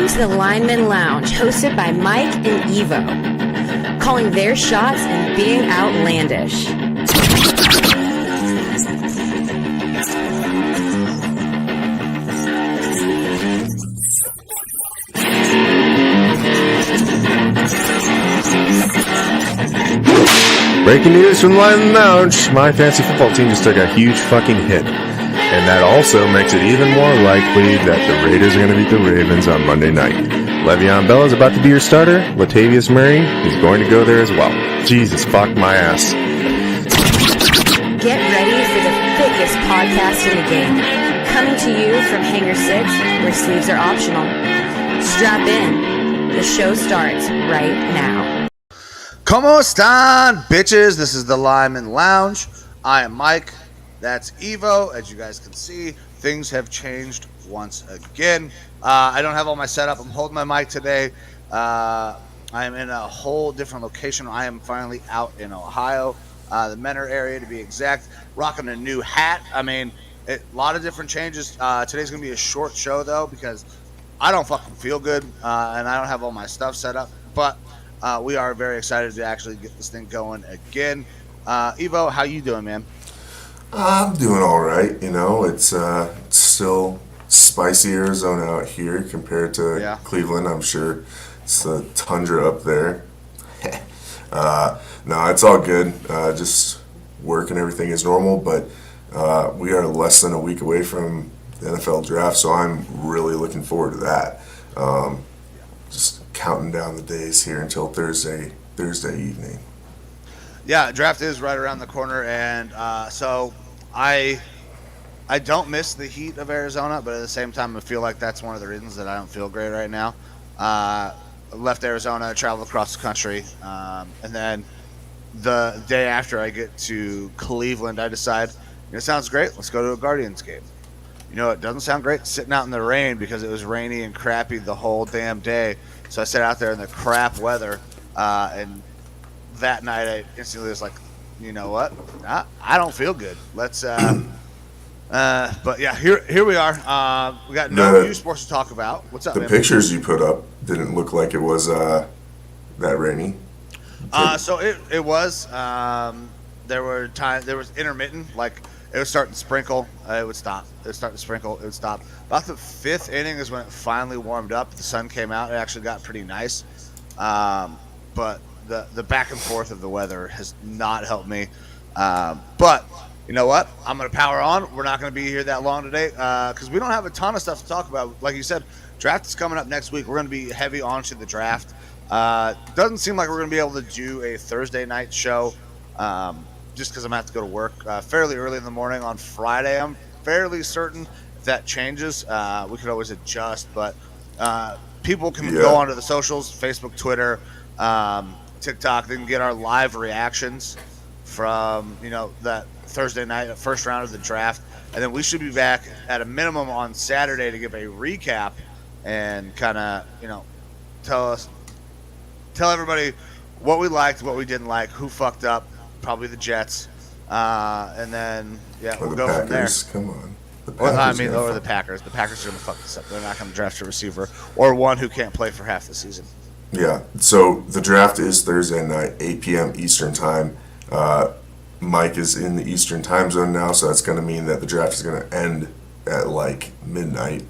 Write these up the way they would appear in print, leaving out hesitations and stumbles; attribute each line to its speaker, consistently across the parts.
Speaker 1: Welcome to the Lineman Lounge, hosted by Mike and Evo, calling their shots and being outlandish.
Speaker 2: Breaking news from the Lineman Lounge. My fantasy football team just took a huge fucking hit. And that also makes it even more likely that the Raiders are going to beat the Ravens on Monday night. Le'Veon Bell is about to be your starter. Latavius Murray is going to go there as well. Jesus, fuck my ass.
Speaker 1: Get ready for the thickest podcast in the game. Coming to you from Hangar 6, where sleeves are optional. Strap in. The show starts right now.
Speaker 3: Como están, bitches? This is the Lineman Lounge. I am Mike. That's Evo. As you guys can see, things have changed once again. I don't have all my setup. I'm holding my mic today. I am in a whole different location. I am finally out in Ohio, the Menor area to be exact, rocking a new hat. I mean, a lot of different changes. Today's going to be a short show, though, because I don't fucking feel good, and I don't have all my stuff set up. But we are very excited to actually get this thing going again. Evo, how you doing, man?
Speaker 4: I'm doing all right. You know, it's still spicy Arizona out here compared to Cleveland. I'm sure it's the tundra up there. No, it's all good. Just work and everything is normal, but we are less than a week away from the NFL draft, so I'm really looking forward to that. Just counting down the days here until Thursday evening.
Speaker 3: Yeah, draft is right around the corner, and so I don't miss the heat of Arizona, but at the same time, I feel like that's one of the reasons that I don't feel great right now. I left Arizona, traveled across the country, and then the day after I get to Cleveland, I decide, it sounds great, let's go to a Guardians game. You know, it doesn't sound great sitting out in the rain because it was rainy and crappy the whole damn day. So I sat out there in the crap weather, and that night I instantly was like, you know what? I don't feel good. Let's but yeah, here we are. We got no new sports to talk about. What's up,
Speaker 4: man? The pictures you put up didn't look like it was that rainy.
Speaker 3: So it was. There was intermittent, like it was starting to sprinkle. It would stop. It would start to sprinkle. It would stop. About the fifth inning is when it finally warmed up. The sun came out. It actually got pretty nice. But the back and forth of the weather has not helped me. But you know what? I'm going to power on. We're not going to be here that long today because we don't have a ton of stuff to talk about. Like you said, draft is coming up next week. We're going to be heavy onto the draft. Doesn't seem like we're going to be able to do a Thursday night show just because I'm going to have to go to work fairly early in the morning on Friday. I'm fairly certain if that changes, we could always adjust. But people can go onto the socials, Facebook, Twitter, TikTok. They can get our live reactions from, that Thursday night, first round of the draft. And then we should be back at a minimum on Saturday to give a recap and kind of, tell everybody what we liked, what we didn't like, who fucked up, probably the Jets. And then, we'll go from there.
Speaker 4: Come on.
Speaker 3: Or the Packers. The Packers are going to fuck this up. They're not going to draft a receiver or one who can't play for half the season.
Speaker 4: Yeah, so the draft is Thursday night, 8 p.m. Eastern time. Mike is in the Eastern time zone now, so that's going to mean that the draft is going to end at like midnight.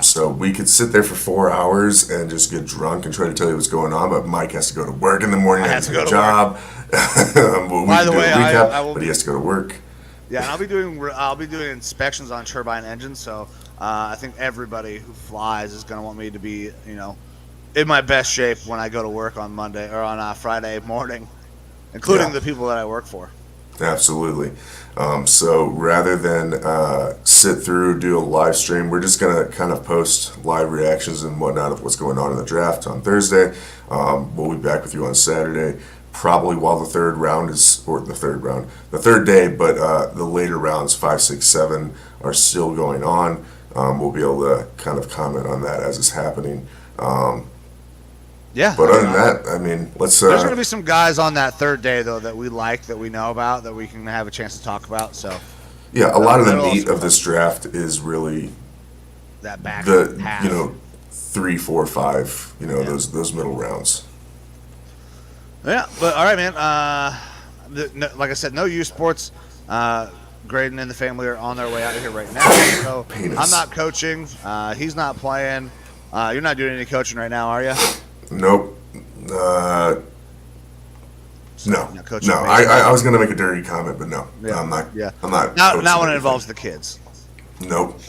Speaker 4: So we could sit there for 4 hours and just get drunk and try to tell you what's going on, but Mike has to go to work in the morning.
Speaker 3: I have to go to
Speaker 4: job.
Speaker 3: By the way,
Speaker 4: but he has to go to work.
Speaker 3: Yeah, and I'll be doing inspections on turbine engines, so I think everybody who flies is going to want me to be, in my best shape when I go to work on Monday or on Friday morning, including the people that I work for.
Speaker 4: Absolutely. So rather than sit through, do a live stream, we're just going to kind of post live reactions and whatnot of what's going on in the draft on Thursday. We'll be back with you on Saturday, probably while the third day, but the later rounds, 5, 6, 7, are still going on. We'll be able to kind of comment on that as it's happening. But other than that, I mean, let's.
Speaker 3: There's going to be some guys on that third day though that we like, that we know about, that we can have a chance to talk about. So.
Speaker 4: Yeah, a lot of the meat of this draft is really
Speaker 3: that back
Speaker 4: the
Speaker 3: half.
Speaker 4: 3, 4, 5. Those middle rounds.
Speaker 3: Yeah, but all right, man. Like I said, no U Sports. Graydon and the family are on their way out of here right now. So
Speaker 4: Penis.
Speaker 3: I'm not coaching. He's not playing. You're not doing any coaching right now, are you?
Speaker 4: Nope. No.
Speaker 3: Not coaching,
Speaker 4: No. I was gonna make a dirty comment, but no.
Speaker 3: Yeah.
Speaker 4: I'm not.
Speaker 3: Yeah.
Speaker 4: I'm not.
Speaker 3: Not
Speaker 4: coaching
Speaker 3: when it
Speaker 4: anything.
Speaker 3: involves the kids.
Speaker 4: Nope.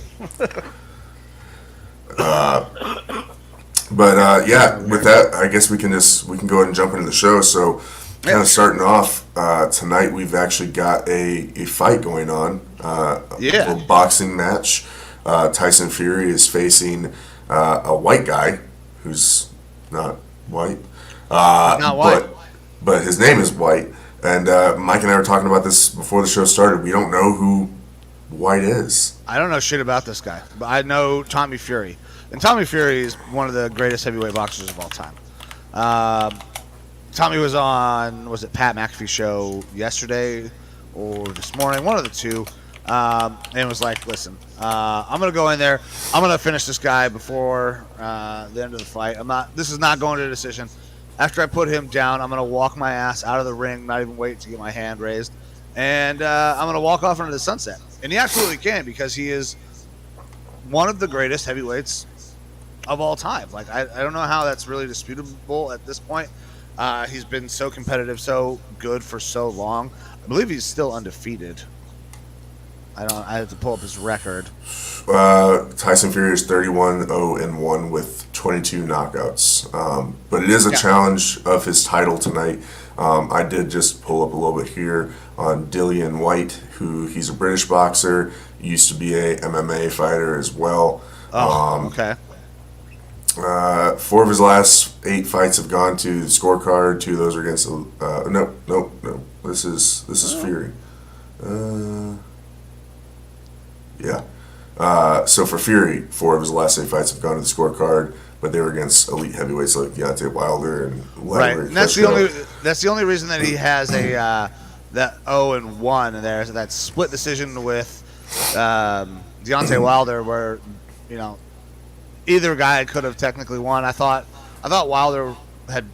Speaker 4: Yeah, with that, I guess we can go ahead and jump into the show. So, kind of starting off tonight, we've actually got a fight going on. A little boxing match. Tyson Fury is facing a white guy who's not white.
Speaker 3: Not white.
Speaker 4: But his name is White. And Mike and I were talking about this before the show started. We don't know who White is.
Speaker 3: I don't know shit about this guy, but I know Tommy Fury. And Tommy Fury is one of the greatest heavyweight boxers of all time. Tommy was on, was it Pat McAfee's show yesterday or this morning? One of the two. And was like, listen, I'm going to go in there. I'm going to finish this guy before the end of the fight. This is not going to a decision. After I put him down, I'm going to walk my ass out of the ring, not even wait to get my hand raised. And I'm going to walk off into the sunset. And he absolutely can, because he is one of the greatest heavyweights of all time. Like, I don't know how that's really disputable at this point. He's been so competitive, so good for so long. I believe he's still undefeated. I have to pull up his record.
Speaker 4: Tyson Fury is 31-0-1 with 22 knockouts. But it is a challenge of his title tonight. I did just pull up a little bit here on Dillian Whyte, who he's a British boxer, used to be a MMA fighter as well.
Speaker 3: Okay.
Speaker 4: 4 of his last 8 fights have gone to the scorecard. 2 of those are against no. This is Fury. So for Fury, 4 of his last 8 fights have gone to the scorecard, but they were against elite heavyweights like Deontay Wilder and
Speaker 3: Right. And that's the only reason that he has a that 0-1 in there. So that split decision with Deontay Wilder, where either guy could have technically won. I thought Wilder had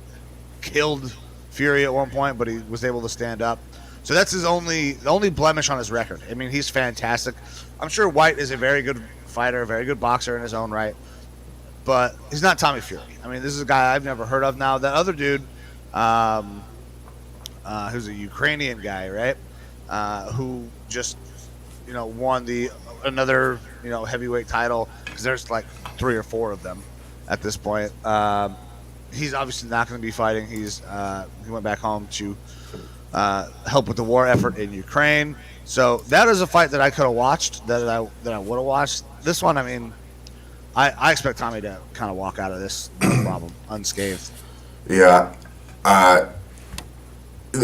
Speaker 3: killed Fury at one point, but he was able to stand up. So that's the only blemish on his record. I mean, he's fantastic. I'm sure White is a very good fighter, a very good boxer in his own right, but he's not Tommy Fury. I mean, this is a guy I've never heard of. Now, that other dude, who's a Ukrainian guy, right, who just won another heavyweight title, because there's like 3 or 4 of them at this point. He's obviously not going to be fighting. He went back home to help with the war effort in Ukraine. So that is a fight that I could have watched, that I would have watched. This one, I mean, I expect Tommy to kind of walk out of this no problem unscathed.
Speaker 4: Yeah.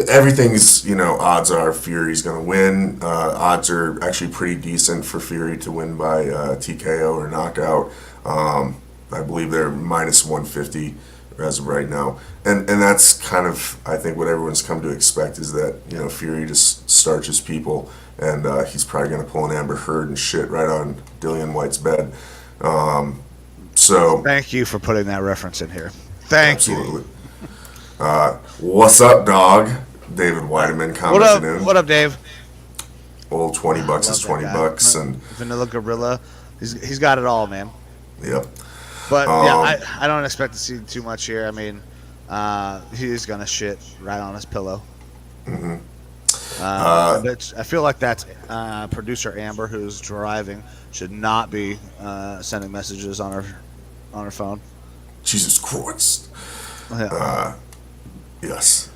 Speaker 4: Everything's, odds are Fury's going to win. Odds are actually pretty decent for Fury to win by TKO or knockout. I believe they're minus 150 as of right now. And that's kind of, I think, what everyone's come to expect, is that, Fury just starches people, and he's probably going to pull an Amber Heard and shit right on Dillian Whyte's bed. So
Speaker 3: thank you for putting that reference in here. Thank you.
Speaker 4: Absolutely. What's up, dog? David Weideman commenting in.
Speaker 3: What up, Dave?
Speaker 4: Old $20 is $20, and
Speaker 3: Vanilla Gorilla. He's got it all, man.
Speaker 4: Yep.
Speaker 3: But yeah, I don't expect to see too much here. I mean, he's gonna shit right on his pillow.
Speaker 4: Mm-hmm.
Speaker 3: But I feel like that's producer Amber, who's driving, should not be sending messages on her phone.
Speaker 4: Jesus Christ.
Speaker 3: Yeah.
Speaker 4: Yes.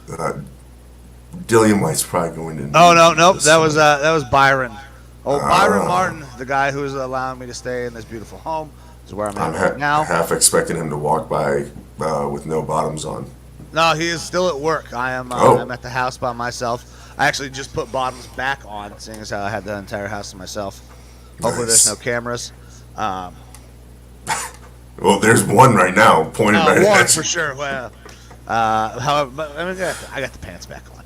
Speaker 4: Dillian Whyte's probably going to.
Speaker 3: Nope. That was Byron. Byron Martin, the guy who is allowing me to stay in this beautiful home, is where I'm at right now.
Speaker 4: Half expecting him to walk by with no bottoms on.
Speaker 3: No, he is still at work. I'm at the house by myself. I actually just put bottoms back on, seeing as how I had the entire house to myself. Hopefully there's no cameras.
Speaker 4: Well, there's one right now pointed right
Speaker 3: one
Speaker 4: at you.
Speaker 3: for sure. Well, however, I mean, I got the pants back on.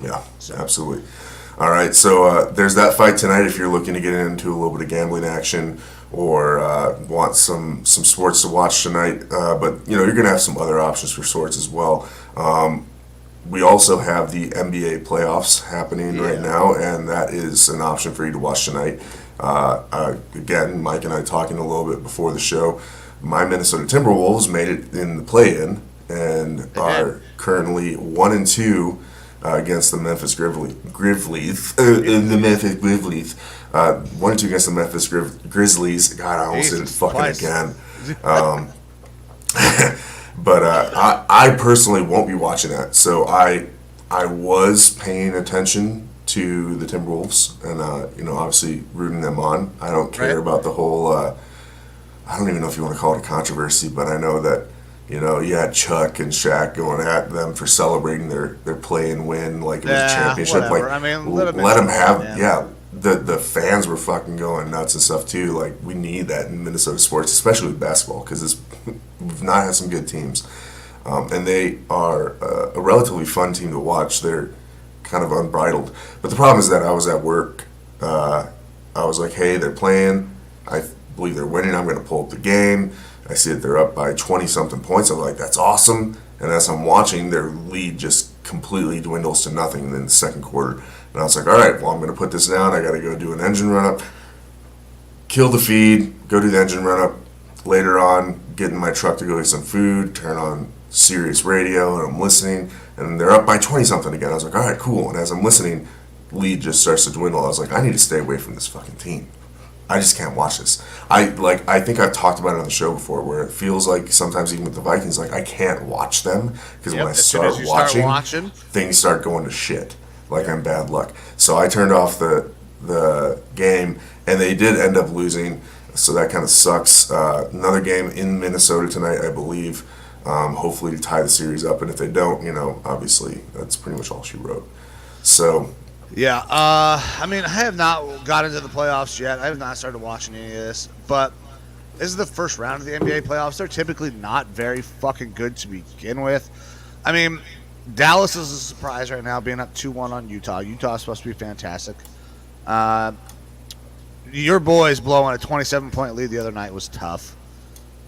Speaker 4: Yeah, absolutely. All right, so there's that fight tonight. If you're looking to get into a little bit of gambling action, or want some sports to watch tonight, but you're going to have some other options for sports as well. We also have the NBA playoffs happening right now, and that is an option for you to watch tonight. Again, Mike and I talking a little bit before the show. My Minnesota Timberwolves made it in the play-in and are currently 1-2 against the Memphis Grizzlies. 1-2 against the Memphis Grizzlies. God, I almost did it fucking again. But I personally won't be watching that. So I was paying attention to the Timberwolves and obviously rooting them on. I don't care about the whole. I don't even know if you want to call it a controversy, but I know that you had Chuck and Shaq going at them for celebrating their play-in win like it was a championship.
Speaker 3: Whatever.
Speaker 4: Like,
Speaker 3: I mean,
Speaker 4: let them have. The fans were fucking going nuts and stuff too. Like, we need that in Minnesota sports, especially with basketball, because we've not had some good teams, and they are a relatively fun team to watch. They're kind of unbridled, but the problem is that I was at work. I was like, hey, they're playing. I believe they're winning. I'm going to pull up the game. I see that they're up by 20-something points. I'm like, that's awesome. And as I'm watching, their lead just completely dwindles to nothing in the second quarter. And I was like, all right, well, I'm going to put this down. I got to go do an engine run-up, kill the feed, go do the engine run-up. Later on, get in my truck to go get some food, turn on Sirius radio, and I'm listening. And they're up by 20-something again. I was like, all right, cool. And as I'm listening, lead just starts to dwindle. I was like, I need to stay away from this fucking team. I just can't watch this. I think I've talked about it on the show before, where it feels like sometimes even with the Vikings, like I can't watch them because when I start watching, things start going to shit. Like I'm bad luck. So I turned off the game, and they did end up losing. So that kind of sucks. Another game in Minnesota tonight, I believe. Hopefully to tie the series up, and if they don't, obviously that's pretty much all she wrote. So.
Speaker 3: Yeah, I mean, I have not got into the playoffs yet. I have not started watching any of this, but this is the first round of the NBA playoffs. They're typically not very fucking good to begin with. I mean, Dallas is a surprise right now, being up 2-1 on Utah. Utah's supposed to be fantastic. Your boys blowing a 27-point lead the other night was tough.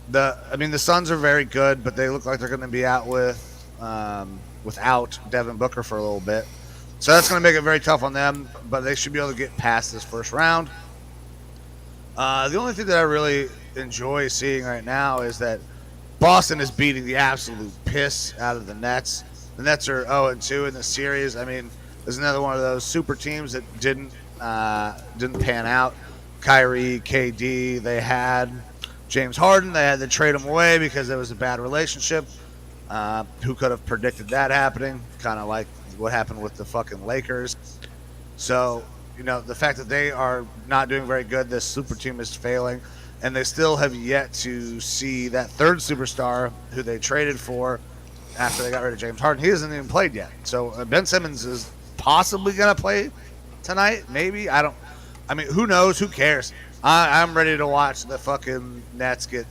Speaker 3: The Suns are very good, but they look like they're going to be out without Devin Booker for a little bit. So that's going to make it very tough on them, but they should be able to get past this first round. The only thing that I really enjoy seeing right now is that Boston is beating the absolute piss out of the Nets. The Nets are 0-2 in the series. I mean, there's another one of those super teams that didn't pan out. Kyrie, KD, they had James Harden. They had to trade him away because there was a bad relationship. Who could have predicted that happening? Kind of like what happened with the fucking Lakers. So, the fact that they are not doing very good, this super team is failing, and they still have yet to see that third superstar who they traded for after they got rid of James Harden. He hasn't even played yet. So Ben Simmons is possibly going to play tonight, maybe. Who knows? Who cares? I'm ready to watch the fucking Nets get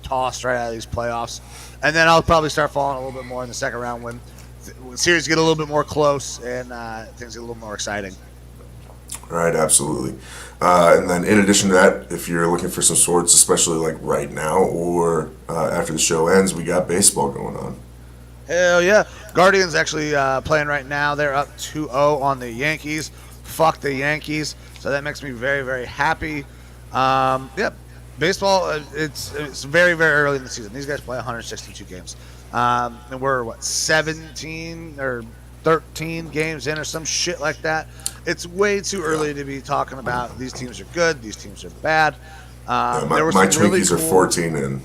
Speaker 3: tossed right out of these playoffs. And then I'll probably start falling a little bit more in the second round when series get a little bit more close and things get a little more exciting.
Speaker 4: Right, absolutely. And then in addition to that, if you're looking for some sports, especially like right now or after the show ends, we got baseball going on.
Speaker 3: Hell yeah. Guardians actually playing right now. They're up 2-0 on the Yankees. Fuck the Yankees. So that makes me very, very happy. Baseball, it's very, very early in the season. These guys play 162 games. And we're, 17 or 13 games in or some shit like that. It's way too early to be talking about these teams are good, these teams are bad.
Speaker 4: My Twinkies are 14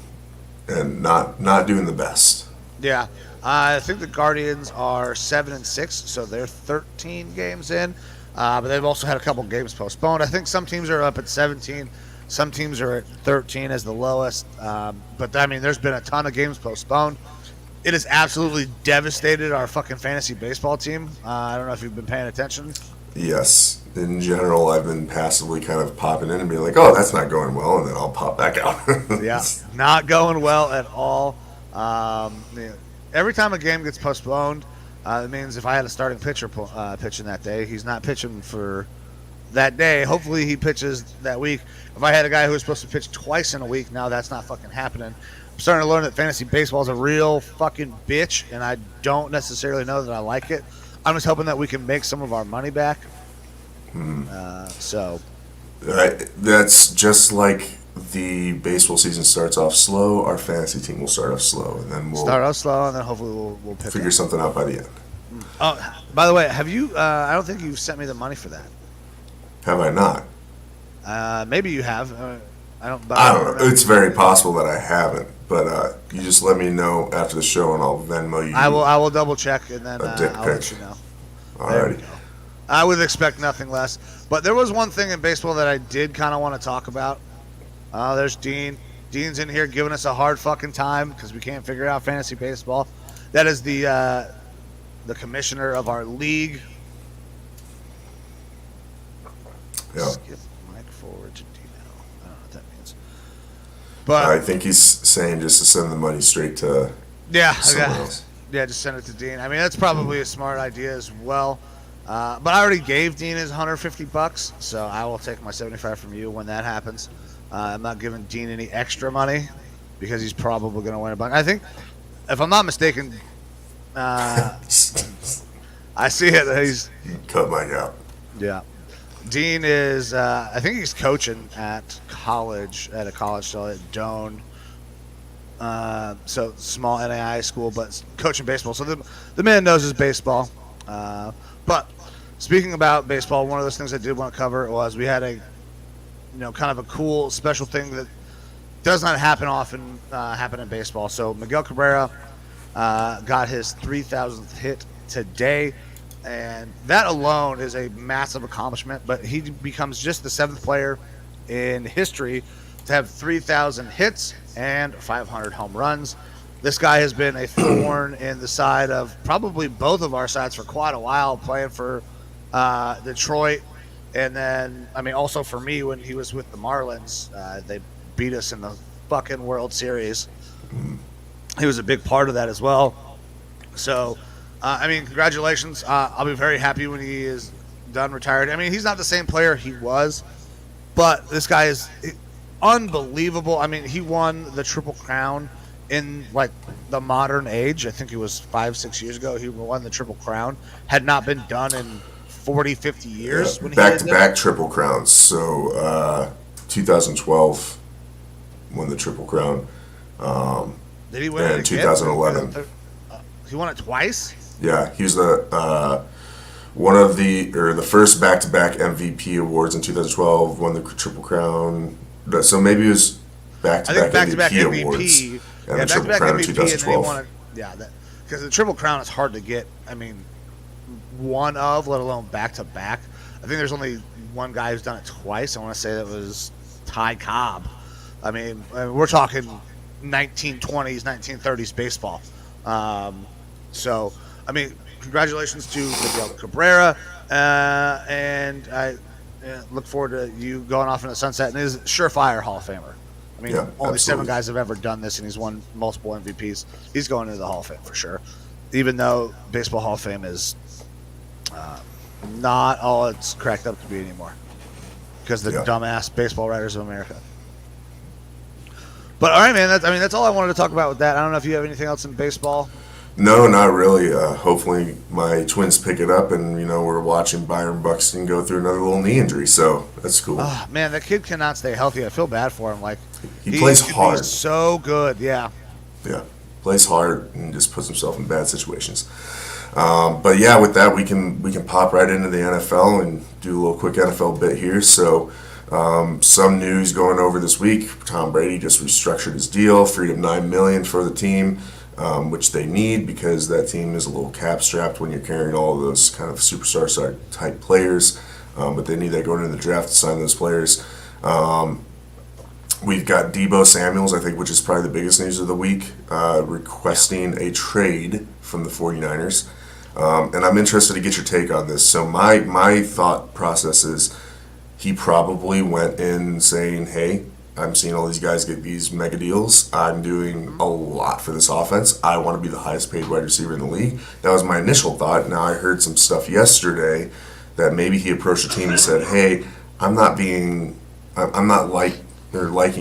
Speaker 4: and not doing the best.
Speaker 3: Yeah. I think the Guardians are 7-6, so they're 13 games in. But they've also had a couple games postponed. I think some teams are up at 17. Some teams are at 13 as the lowest. But, there's been a ton of games postponed. It has absolutely devastated our fucking fantasy baseball team. I don't know if you've been paying attention.
Speaker 4: Yes. In general, I've been passively kind of popping in and being like, oh, that's not going well, and then I'll pop back out.
Speaker 3: Yeah, not going well at all. Every time a game gets postponed, it means if I had a starting pitcher pitching that day, he's not pitching for that day. Hopefully he pitches that week. If I had a guy who was supposed to pitch twice in a week, now that's not fucking happening. I'm starting to learn that fantasy baseball is a real fucking bitch, and I don't necessarily know that I like it. I'm just hoping that we can make some of our money back.
Speaker 4: That's just like the baseball season starts off slow. Our fantasy team will start off slow, and then we'll
Speaker 3: start off slow, and then hopefully we'll pick
Speaker 4: figure something out by the end.
Speaker 3: Oh, by the way, have you? I don't think you've sent me the money for that.
Speaker 4: Have I not?
Speaker 3: Maybe you have. I don't
Speaker 4: know. It's very possible that I haven't, but you just let me know after the show, and I'll Venmo you.
Speaker 3: I will double check, and then
Speaker 4: a dick
Speaker 3: I'll
Speaker 4: pic.
Speaker 3: let you know.
Speaker 4: Alrighty.
Speaker 3: I would expect nothing less. But there was one thing in baseball that I did kind of want to talk about. There's Dean. Dean's in here giving us a hard fucking time because we can't figure out fantasy baseball. That is the commissioner of our league.
Speaker 4: Yeah.
Speaker 3: Skip Mike forward to Dino. I don't know what that means. But
Speaker 4: I think he's saying just to send the money straight to someone else.
Speaker 3: Yeah, just send it to Dean. I mean, that's probably a smart idea as well. But I already gave Dean his $150, so I will take my $75 from you when that happens. I'm not giving Dean any extra money because he's probably going to win a bunch. I think, if I'm not mistaken, I see it. He's
Speaker 4: cut Mike out.
Speaker 3: Yeah. Dean is, I think he's coaching at a college still at Doane. So small NAI school, but coaching baseball. So the man knows his baseball. But speaking about baseball, one of those things I did want to cover was we had a, kind of a cool special thing that does not happen often happen in baseball. So Miguel Cabrera got his 3,000th hit today, and that alone is a massive accomplishment. But he becomes just the 7th player in history to have 3,000 hits and 500 home runs. This guy has been a thorn in the side of probably both of our sides for quite a while, playing for Detroit. And then, also for me when he was with the Marlins. They beat us in the fucking World Series. He was a big part of that as well. So, congratulations. I'll be very happy when he is done retired. He's not the same player he was, but this guy is unbelievable. He won the Triple Crown in the modern age. I think it was 5-6 years ago he won the Triple Crown. Had not been done in 40-50 years.
Speaker 4: Yeah, back-to-back Triple Crowns. So 2012 won the Triple Crown.
Speaker 3: Did he win it
Speaker 4: in
Speaker 3: again?
Speaker 4: 2011?
Speaker 3: He won it twice?
Speaker 4: Yeah, he was the the first back-to-back MVP awards in 2012. Won the Triple Crown. So maybe it was back-to-back MVP awards. And the Triple Crown in 2012.
Speaker 3: Because the Triple Crown is hard to get. One of, let alone back-to-back. I think there's only one guy who's done it twice. I want to say that was Ty Cobb. We're talking 1920s, 1930s baseball. Congratulations to Miguel Cabrera, and I look forward to you going off in the sunset. And he's a surefire Hall of Famer. Only
Speaker 4: absolutely.
Speaker 3: 7 guys have ever done this, and he's won multiple MVPs. He's going into the Hall of Fame for sure, even though Baseball Hall of Fame is not all it's cracked up to be anymore because the dumbass baseball writers of America. But all right, man. That's all I wanted to talk about with that. I don't know if you have anything else in baseball.
Speaker 4: No, not really. Hopefully my Twins pick it up, and we're watching Byron Buxton go through another little knee injury, so that's cool.
Speaker 3: Oh, man, that kid cannot stay healthy. I feel bad for him.
Speaker 4: He plays hard.
Speaker 3: He's so good, yeah.
Speaker 4: Yeah, plays hard and just puts himself in bad situations. But yeah, with that we can pop right into the NFL and do a little quick NFL bit here. So some news going over this week: Tom Brady just restructured his deal, freed up $9 million for the team. Which they need because that team is a little cap strapped when you're carrying all of those kind of superstar type players. But they need that going into the draft to sign those players. We've got Deebo Samuels, I think, which is probably the biggest news of the week, requesting a trade from the 49ers. And I'm interested to get your take on this. So my thought process is he probably went in saying, hey, I'm seeing all these guys get these mega deals. I'm doing a lot for this offense. I want to be the highest paid wide receiver in the league. That was my initial thought. Now I heard some stuff yesterday that maybe he approached the team and said, "Hey, I'm not liking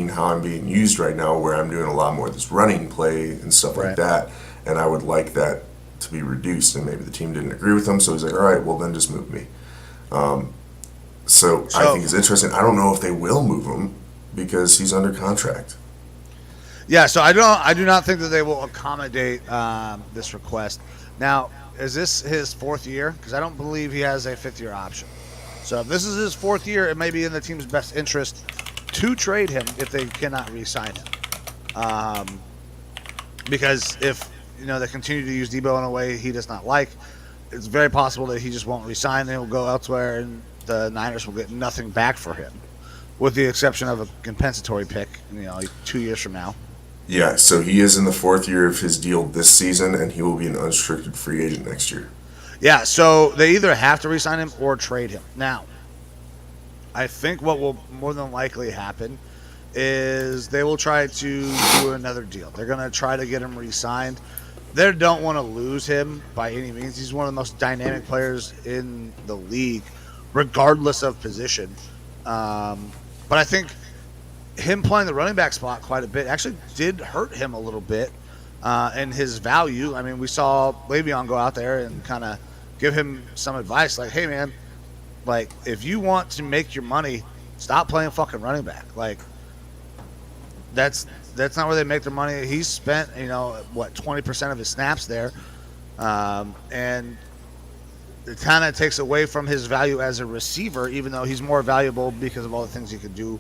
Speaker 4: how I'm being used right now, where I'm doing a lot more of this running play and stuff like that, and I would like that to be reduced." And maybe the team didn't agree with him, so he's like, "All right, well then just move me." So I think it's interesting. I don't know if they will move him because he's under contract.
Speaker 3: Yeah, so I do not think that they will accommodate this request. Now, is this his 4th year? Because I don't believe he has a 5th-year option. So if this is his 4th year, it may be in the team's best interest to trade him if they cannot re-sign him. Because if they continue to use Deebo in a way he does not like, it's very possible that he just won't re-sign and he'll go elsewhere, and the Niners will get nothing back for him, with the exception of a compensatory pick, like 2 years from now.
Speaker 4: Yeah, so he is in the 4th year of his deal this season, and he will be an unrestricted free agent next year.
Speaker 3: Yeah, so they either have to re-sign him or trade him. Now, I think what will more than likely happen is they will try to do another deal. They're going to try to get him re-signed. They don't want to lose him by any means. He's one of the most dynamic players in the league, regardless of position. But I think him playing the running back spot quite a bit actually did hurt him a little bit in his value. I mean, we saw Le'Veon go out there and kind of give him some advice, like, "Hey, man, like, if you want to make your money, stop playing fucking running back. Like, that's not where they make their money." He's spent, 20% of his snaps there, and it kind of takes away from his value as a receiver, even though he's more valuable because of all the things he can do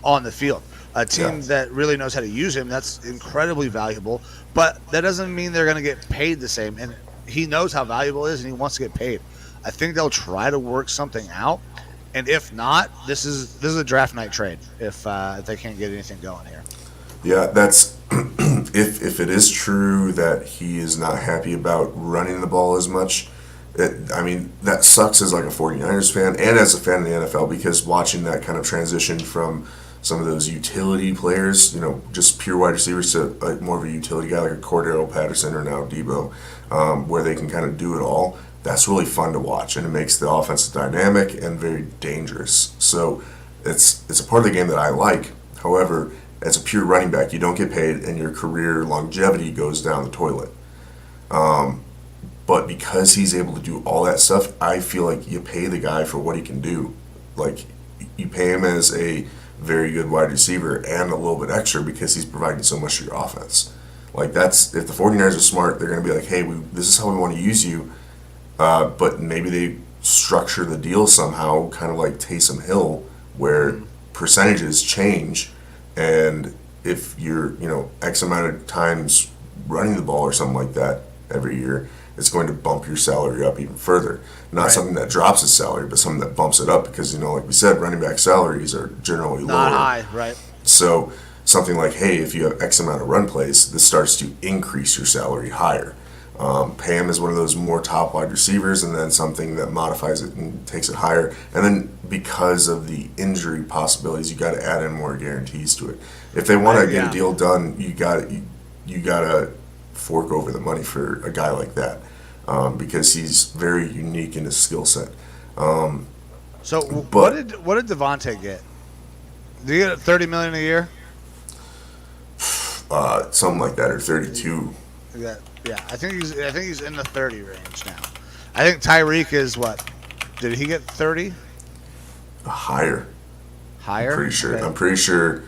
Speaker 3: on the field. A team that really knows how to use him, that's incredibly valuable, but that doesn't mean they're going to get paid the same, and he knows how valuable it is, and he wants to get paid. I think they'll try to work something out, and if not, this is a draft night trade if they can't get anything going here.
Speaker 4: Yeah, that's if it is true that he is not happy about running the ball as much. That sucks as like a 49ers fan and as a fan of the NFL, because watching that kind of transition from some of those utility players, just pure wide receivers, to more of a utility guy like a Cordero Patterson or now Deebo, where they can kind of do it all. That's really fun to watch, and it makes the offense dynamic and very dangerous. So it's a part of the game that I like. However, as a pure running back, you don't get paid, and your career longevity goes down the toilet. But because he's able to do all that stuff, I feel like you pay the guy for what he can do. Like, you pay him as a very good wide receiver and a little bit extra because he's providing so much to your offense. Like, that's, if the 49ers are smart, they're going to be like, "Hey, this is how we want to use you." But maybe they structure the deal somehow, kind of like Taysom Hill, where percentages change, and if you're, X amount of times running the ball or something like that every year, it's going to bump your salary up even further. Not something that drops his salary, but something that bumps it up, because, like we said, running back salaries are generally
Speaker 3: not
Speaker 4: lower.
Speaker 3: high, right?
Speaker 4: So something like, hey, if you have X amount of run plays, this starts to increase your salary higher. Pay him as one of those more top wide receivers, and then something that modifies it and takes it higher. And then because of the injury possibilities, you got to add in more guarantees to it. If they want to get a deal done, you got to fork over the money for a guy like that, because he's very unique in his skill set.
Speaker 3: What did Devonta get? Did he get $30 million a year?
Speaker 4: Something like that, or 32.
Speaker 3: Yeah, I think he's in the 30 range now. I think Tyreek is what? Did he get 30?
Speaker 4: Higher.
Speaker 3: Higher?
Speaker 4: I'm pretty sure.
Speaker 3: Okay.
Speaker 4: I'm pretty sure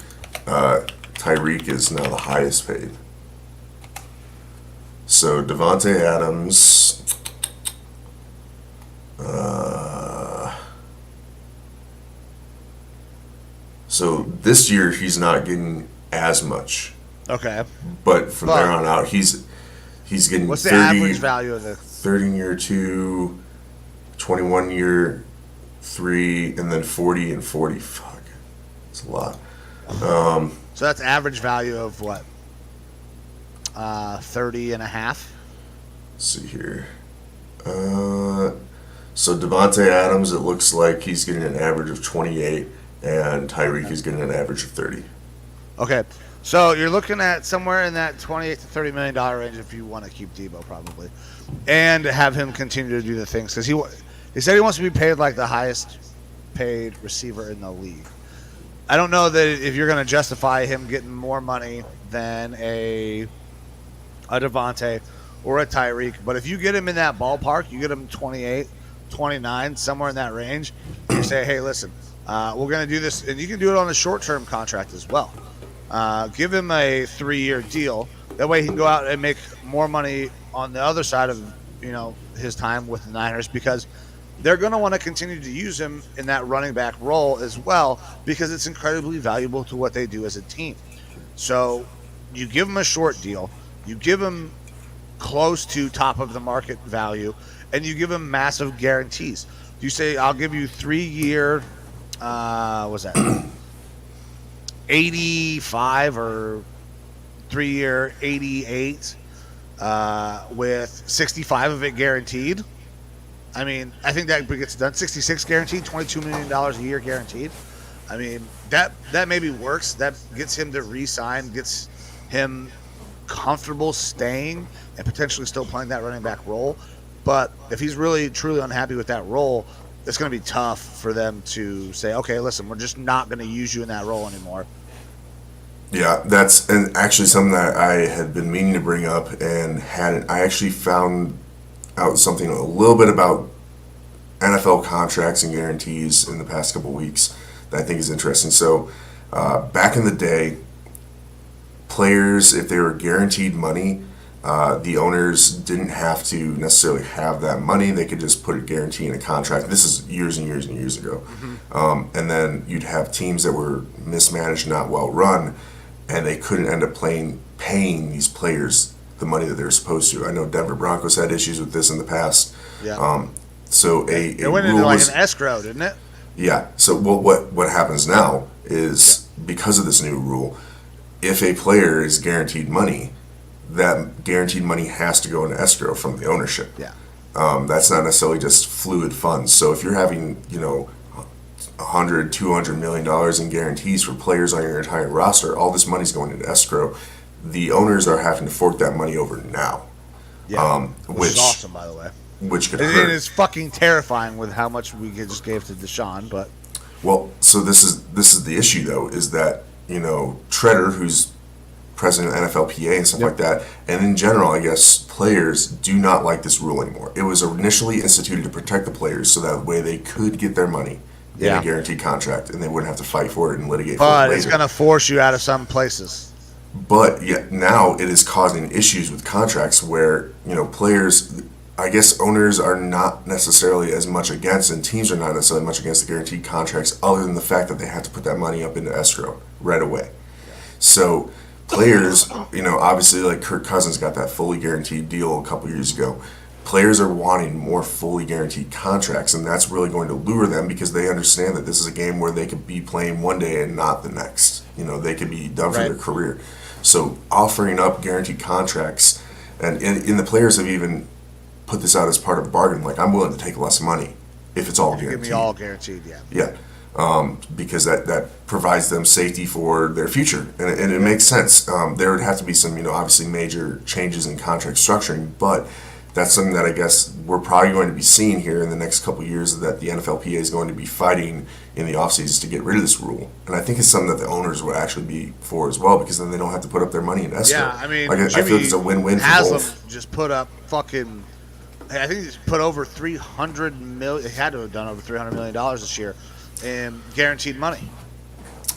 Speaker 4: Tyreek is now the highest paid. So Devonta Adams, so this year he's not getting as much.
Speaker 3: Okay.
Speaker 4: But from there on out, he's getting.
Speaker 3: What's the average value of the
Speaker 4: 30-year 2, 21-year 3, and then 40 and 40. Fuck, it's a lot.
Speaker 3: So that's average value of what? 30 and a half.
Speaker 4: Let's see here. So Devonta Adams, it looks like he's getting an average of 28, and Tyreek is getting an average of 30.
Speaker 3: Okay, so you're looking at somewhere in that $28 to $30 million range if you want to keep Deebo, probably, and have him continue to do the things, because He said he wants to be paid like the highest paid receiver in the league. I don't know that if you're going to justify him getting more money than a Devonta or a Tyreek, but if you get him in that ballpark, you get him 28, 29, somewhere in that range, you say, hey, listen, we're going to do this, and you can do it on a short-term contract as well. Give him a 3-year deal. That way he can go out and make more money on the other side of his time with the Niners, because they're going to want to continue to use him in that running back role as well, because it's incredibly valuable to what they do as a team. So you give him a short deal, you give him close to top of the market value, and you give him massive guarantees. You say, I'll give you 3-year, what's that, 85 or 3-year 88 with 65 of it guaranteed. I mean, I think that gets done. 66 guaranteed, $22 million a year guaranteed. I mean, that maybe works. That gets him to re-sign, gets him comfortable staying and potentially still playing that running back role. But if he's really, truly unhappy with that role, it's going to be tough for them to say, okay, listen, we're just not going to use you in that role anymore.
Speaker 4: Yeah, that's actually something that I had been meaning to bring up and hadn't. I actually found out something a little bit about NFL contracts and guarantees in the past couple weeks that I think is interesting. So back in the day, players, if they were guaranteed money, the owners didn't have to necessarily have that money. They could just put a guarantee in a contract. This is years and years and years ago. Mm-hmm. And then you'd have teams that were mismanaged, not well run, and they couldn't end up paying these players the money that they're supposed to. I know Denver Broncos had issues with this in the past. Yeah. So it went into
Speaker 3: like an escrow, didn't it?
Speaker 4: Yeah. So what happens now is because of this new rule, if a player is guaranteed money, that guaranteed money has to go into escrow from the ownership.
Speaker 3: Yeah.
Speaker 4: That's not necessarily just fluid funds. So if you're having, $100, $200 million in guarantees for players on your entire roster, all this money's going into escrow. The owners are having to fork that money over now.
Speaker 3: Yeah. Which is awesome, by the way.
Speaker 4: Which could hurt.
Speaker 3: It is fucking terrifying with how much we just gave to Deshaun, but.
Speaker 4: Well, so this is the issue though, is that, Treader, who's president of NFLPA and stuff like that, and in general, I guess, players do not like this rule anymore. It was initially instituted to protect the players so that way they could get their money in a guaranteed contract and they wouldn't have to fight for it and litigate for it later.
Speaker 3: But it's going to force you out of some places.
Speaker 4: But yet now it is causing issues with contracts where, players, I guess owners are not necessarily as much against, and teams are not necessarily much against the guaranteed contracts other than the fact that they have to put that money up into escrow right away. So players, obviously like Kirk Cousins got that fully guaranteed deal a couple years ago. Players are wanting more fully guaranteed contracts, and that's really going to lure them because they understand that this is a game where they could be playing one day and not the next. They could be done for their career. So offering up guaranteed contracts, and the players have even put this out as part of a bargain. Like, I'm willing to take less money if it's all guaranteed.
Speaker 3: Give me all guaranteed, yeah.
Speaker 4: Yeah. Because that provides them safety for their future. And it makes sense. There would have to be some, obviously major changes in contract structuring, but that's something that I guess we're probably going to be seeing here in the next couple of years, that the NFLPA is going to be fighting in the offseason to get rid of this rule. And I think it's something that the owners would actually be for as well, because then they don't have to put up their money in escrow.
Speaker 3: Yeah, I mean,
Speaker 4: I feel it's a win-win for both.
Speaker 3: Just put up fucking, I think he's put over $300 million, he had to have done over $300 million this year in guaranteed money.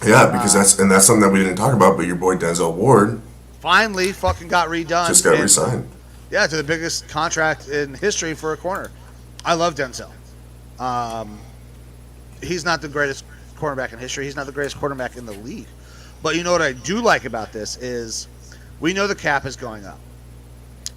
Speaker 4: Yeah, because that's something that we didn't talk about, but your boy Denzel Ward
Speaker 3: finally fucking got redone.
Speaker 4: Just got re-signed.
Speaker 3: Yeah, to the biggest contract in history for a corner. I love Denzel. He's not the greatest cornerback in history. He's not the greatest quarterback in the league. But you know what I do like about this is we know the cap is going up.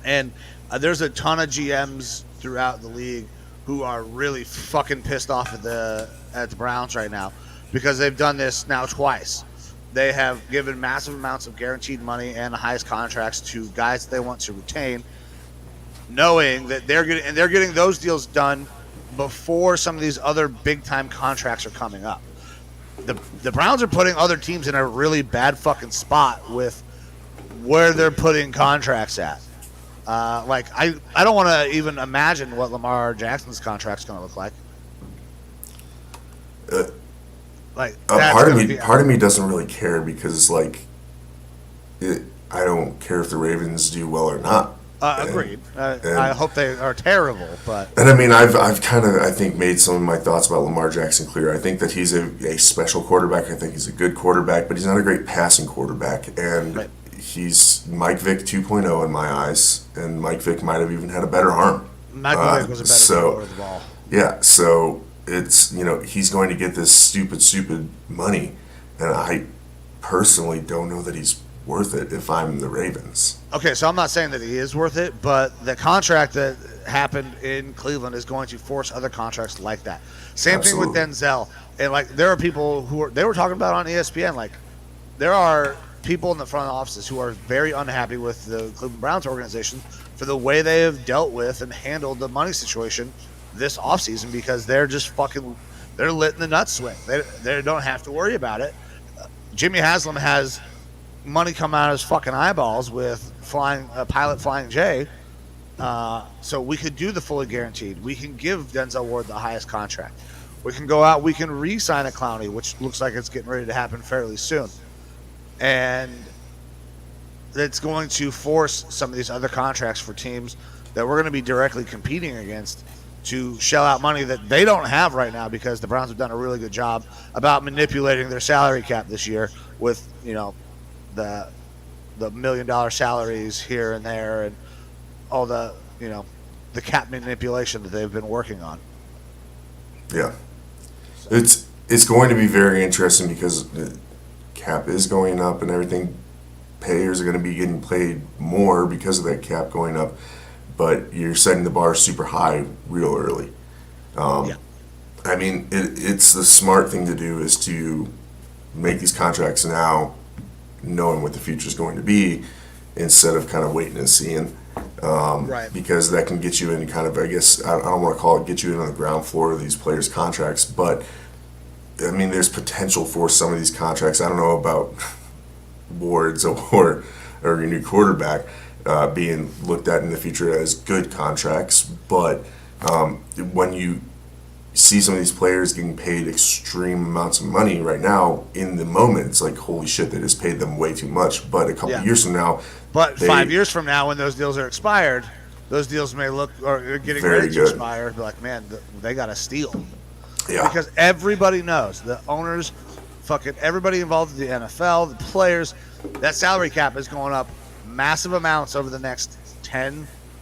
Speaker 3: And there's a ton of GMs throughout the league who are really fucking pissed off at the Browns right now because they've done this now twice. They have given massive amounts of guaranteed money and the highest contracts to guys that they want to retain, knowing that they're getting those deals done before some of these other big-time contracts are coming up. The Browns are putting other teams in a really bad fucking spot with where they're putting contracts at. I don't want to even imagine what Lamar Jackson's contract's going to look like.
Speaker 4: Part of me doesn't really care because I don't care if the Ravens do well or not.
Speaker 3: Agreed. I hope they are terrible, but
Speaker 4: I mean, I've kind of, I think, made some of my thoughts about Lamar Jackson clear. I think that he's a special quarterback. I think he's a good quarterback, but he's not a great passing quarterback. And
Speaker 3: right.
Speaker 4: He's Mike Vick 2.0 in my eyes, and Mike Vick might have even had a better arm.
Speaker 3: Mike Vick was a better thrower of the ball.
Speaker 4: Yeah, so it's, he's going to get this stupid money, and I personally don't know that he's worth it if I'm the Ravens.
Speaker 3: Okay, so I'm not saying that he is worth it, but the contract that happened in Cleveland is going to force other contracts like that. Same
Speaker 4: Absolutely.
Speaker 3: thing with Denzel. And there are people they were talking about on ESPN, there are people in the front offices who are very unhappy with the Cleveland Browns organization for the way they have dealt with and handled the money situation this offseason, because they're just they're letting the nuts swing. They don't have to worry about it. Jimmy Haslam has money come out of his fucking eyeballs with Pilot Flying J. So we could do the fully guaranteed. We can give Denzel Ward the highest contract. We can go out. We can re-sign a Clowney, which looks like it's getting ready to happen fairly soon. And it's going to force some of these other contracts for teams that we're going to be directly competing against to shell out money that they don't have right now, because the Browns have done a really good job about manipulating their salary cap this year with, the $1 million salaries here and there and all the cap manipulation that they've been working on.
Speaker 4: Yeah. It's going to be very interesting because the cap is going up and everything. Players are going to be getting paid more because of that cap going up, but you're setting the bar super high real early.
Speaker 3: Yeah.
Speaker 4: I mean, it's the smart thing to do is to make these contracts now, knowing what the future is going to be, instead of kind of waiting and seeing.
Speaker 3: Right.
Speaker 4: Because that can get you in kind of, I guess, I don't want to call it get you in on the ground floor of these players' contracts, but I mean, there's potential for some of these contracts. I don't know about Ward's or your new quarterback being looked at in the future as good contracts, but when you see some of these players getting paid extreme amounts of money right now, in the moment, it's like, holy shit, they just paid them way too much. But a couple years from now...
Speaker 3: But 5 years from now, when those deals are expired, those deals may look, or are getting ready to expire, be like, man, they got a steal.
Speaker 4: Yeah.
Speaker 3: Because everybody knows, the owners, fucking everybody involved in the NFL, the players, that salary cap is going up massive amounts over the next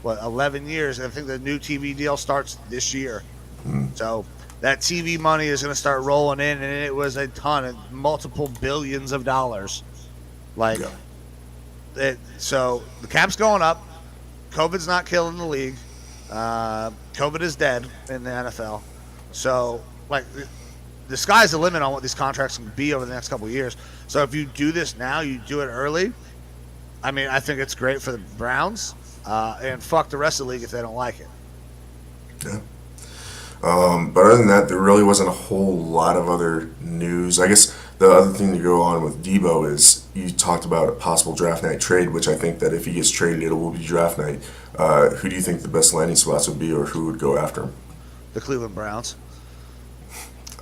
Speaker 3: 11 years. And I think the new TV deal starts this year. So that TV money is going to start rolling in, and it was a ton, of multiple billions of dollars. So the cap's going up. COVID's not killing the league. COVID is dead in the NFL. So the sky's the limit on what these contracts can be over the next couple of years. So if you do this now, you do it early. I mean, I think it's great for the Browns, and fuck the rest of the league if they don't like it.
Speaker 4: Yeah. But other than that, there really wasn't a whole lot of other news. I guess the other thing to go on with Deebo is you talked about a possible draft night trade, which I think that if he gets traded, it will be draft night. Who do you think the best landing spots would be, or who would go after him?
Speaker 3: The Cleveland Browns.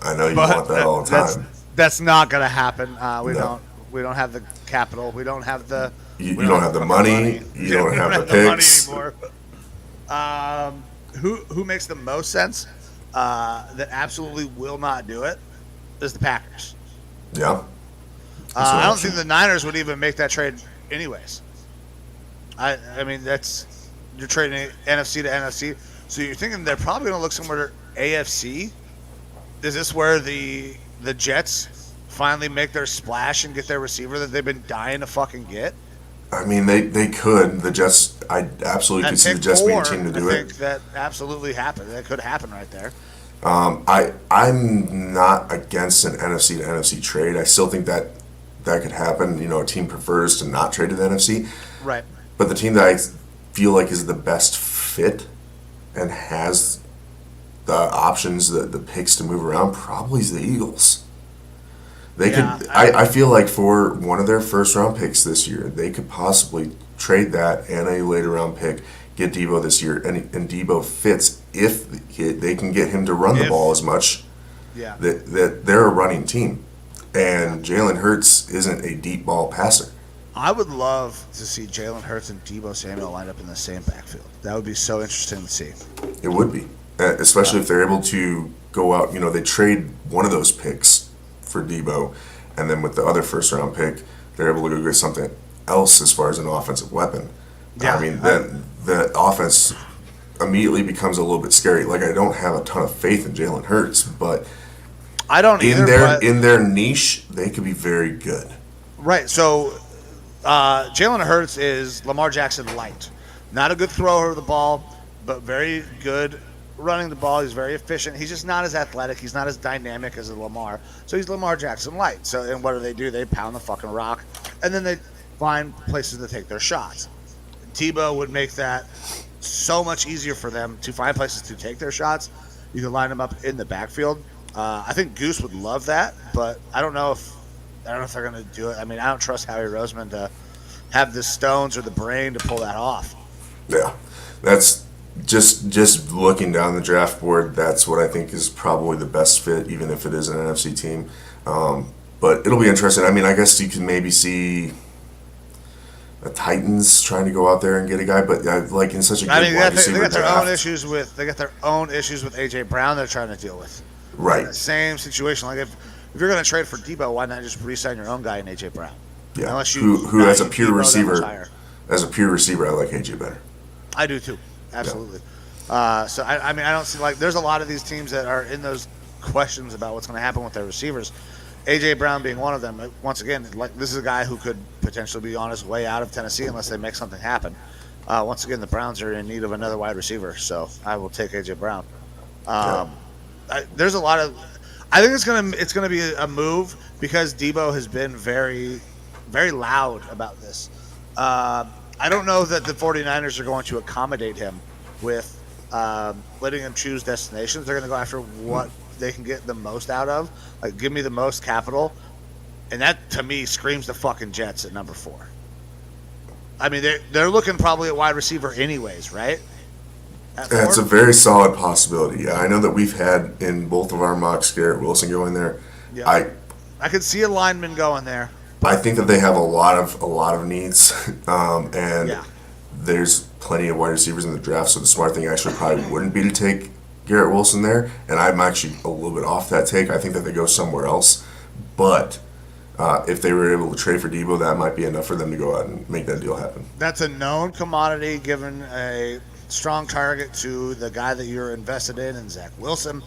Speaker 4: I know you want that all the time.
Speaker 3: That's not going to happen. We don't have the capital. We don't have the.
Speaker 4: You don't have the money. You don't have the picks.
Speaker 3: Money anymore. Who makes the most sense? That absolutely will not do it is the Packers.
Speaker 4: Yeah.
Speaker 3: I don't think the Niners would even make that trade anyways. I mean, you're trading NFC to NFC. So you're thinking they're probably going to look somewhere to AFC? Is this where the Jets finally make their splash and get their receiver that they've been dying to fucking get?
Speaker 4: I mean, they could. The Jets, I absolutely could see the Jets being a team to do it.
Speaker 3: I think that absolutely happened. That could happen right there.
Speaker 4: I'm not against an NFC to NFC trade. I still think that could happen. A team prefers to not trade to the NFC.
Speaker 3: Right.
Speaker 4: But the team that I feel like is the best fit and has the options, the picks to move around, probably is the Eagles. They could. I feel like for one of their first round picks this year, they could possibly trade that and a later round pick get Deebo this year, and Deebo fits if they can get him to run the ball as much.
Speaker 3: Yeah.
Speaker 4: That they're a running team, and Jalen Hurts isn't a deep ball passer.
Speaker 3: I would love to see Jalen Hurts and Deebo Samuel line up in the same backfield. That would be so interesting to see.
Speaker 4: It would be, especially if they're able to go out. They trade one of those picks for Deebo, and then with the other first-round pick, they're able to go get something else as far as an offensive weapon.
Speaker 3: Yeah.
Speaker 4: I mean, then the offense immediately becomes a little bit scary. Like, I don't have a ton of faith in Jalen Hurts, but
Speaker 3: I don't either.
Speaker 4: In their niche, they could be very good.
Speaker 3: Right. So Jalen Hurts is Lamar Jackson light. Not a good thrower of the ball, but very good running the ball. He's very efficient. He's just not as athletic. He's not as dynamic as a Lamar. So he's Lamar Jackson light. So and what do? They pound the fucking rock, and then they find places to take their shots. Deebo would make that so much easier for them to find places to take their shots. You can line them up in the backfield. I think Goose would love that, but I don't know if they're going to do it. I mean, I don't trust Howie Roseman to have the stones or the brain to pull that off.
Speaker 4: Yeah, that's just looking down the draft board. That's what I think is probably the best fit, even if it is an NFC team. But it'll be interesting. I mean, I guess you can maybe see the Titans trying to go out there and get a guy, but like in such a good wide receiver
Speaker 3: they got their
Speaker 4: draft.
Speaker 3: own issues with AJ Brown they're trying to deal with.
Speaker 4: Right.
Speaker 3: Same situation. Like if you're going to trade for Deebo, why not just re-sign your own guy in AJ Brown?
Speaker 4: Yeah.
Speaker 3: Unless
Speaker 4: Who as a pure receiver, I like AJ better.
Speaker 3: I do too. Absolutely. Yeah. So I mean, I don't see there's a lot of these teams that are in those questions about what's going to happen with their receivers. AJ Brown being one of them. Once again, this is a guy who could potentially be on his way out of Tennessee unless they make something happen. Once again, the Browns are in need of another wide receiver, so I will take AJ Brown. There's a lot of. I think it's gonna be a move because Deebo has been very, very loud about this. I don't know that the 49ers are going to accommodate him with letting him choose destinations. They're going to go after what they can get the most out of. Like, give me the most capital. And that, to me, screams the fucking Jets at number 4. I mean, they're looking probably at wide receiver anyways, right?
Speaker 4: That's a very solid possibility. Yeah, I know that we've had in both of our mocks Garrett Wilson going there.
Speaker 3: Yeah. I could see a lineman going there.
Speaker 4: I think that they have a lot of needs, and there's plenty of wide receivers in the draft. So the smart thing actually probably wouldn't be to take Garrett Wilson there. And I'm actually a little bit off that take. I think that they go somewhere else. But if they were able to trade for Deebo, that might be enough for them to go out and make that deal happen.
Speaker 3: That's a known commodity, given a strong target to the guy that you're invested in Zach Wilson.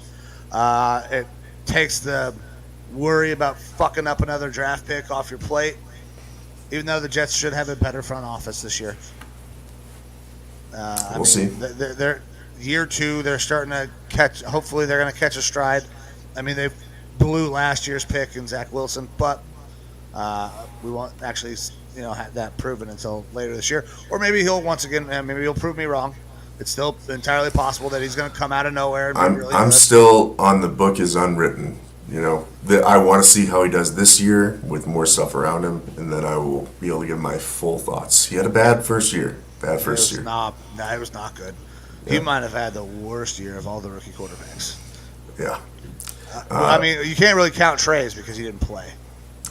Speaker 3: It takes the worry about fucking up another draft pick off your plate, even though the Jets should have a better front office this year.
Speaker 4: We'll see.
Speaker 3: They're year 2. They're starting to catch. Hopefully, they're going to catch a stride. I mean, they blew last year's pick in Zach Wilson, but we won't actually, have that proven until later this year. Or maybe he'll maybe he'll prove me wrong. It's still entirely possible that he's going to come out of nowhere and be really good.
Speaker 4: I'm still on the book is unwritten. I want to see how he does this year with more stuff around him, and then I will be able to give my full thoughts. He had a bad first year. It was not good. Yeah. He might have had the worst year of all the rookie quarterbacks. Yeah.
Speaker 3: I mean, you can't really count Trey's because he didn't play.